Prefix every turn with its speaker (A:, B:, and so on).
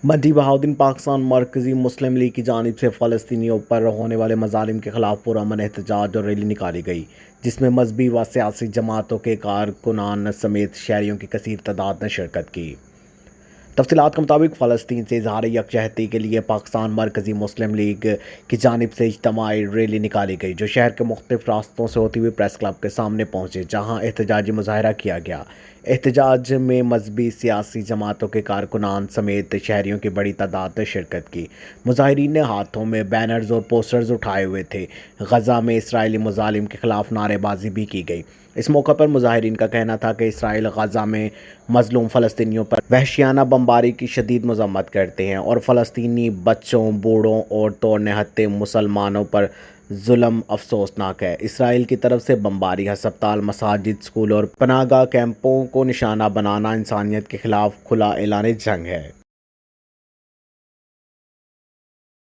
A: مہدی بہاؤدین پاکستان مرکزی مسلم لیگ کی جانب سے فلسطینیوں پر ہونے والے مظالم کے خلاف پرامن احتجاج اور ریلی نکالی گئی، جس میں مذہبی و سیاسی جماعتوں کے کارکنان سمیت شہریوں کی کثیر تعداد نے شرکت کی۔ تفصیلات کے مطابق فلسطین سے اظہار یکجہتی کے لیے پاکستان مرکزی مسلم لیگ کی جانب سے اجتماعی ریلی نکالی گئی، جو شہر کے مختلف راستوں سے ہوتی ہوئی پریس کلب کے سامنے پہنچی، جہاں احتجاجی مظاہرہ کیا گیا۔ احتجاج میں مذہبی سیاسی جماعتوں کے کارکنان سمیت شہریوں کی بڑی تعداد نے شرکت کی۔ مظاہرین نے ہاتھوں میں بینرز اور پوسٹرز اٹھائے ہوئے تھے۔ غزہ میں اسرائیلی مظالم کے خلاف نعرے بازی بھی کی گئی۔ اس موقع پر مظاہرین کا کہنا تھا کہ اسرائیل غزہ میں مظلوم فلسطینیوں پر وحشیانہ بمباری کی شدید مذمت کرتے ہیں اور فلسطینی بچوں، بوڑھوں اور طور نہتے مسلمانوں پر ظلم افسوسناک ہے۔ اسرائیل کی طرف سے بمباری ہسپتال، مساجد، اسکول اور پناہ گاہ کیمپوں کو نشانہ بنانا انسانیت کے خلاف کھلا اعلان جنگ ہے۔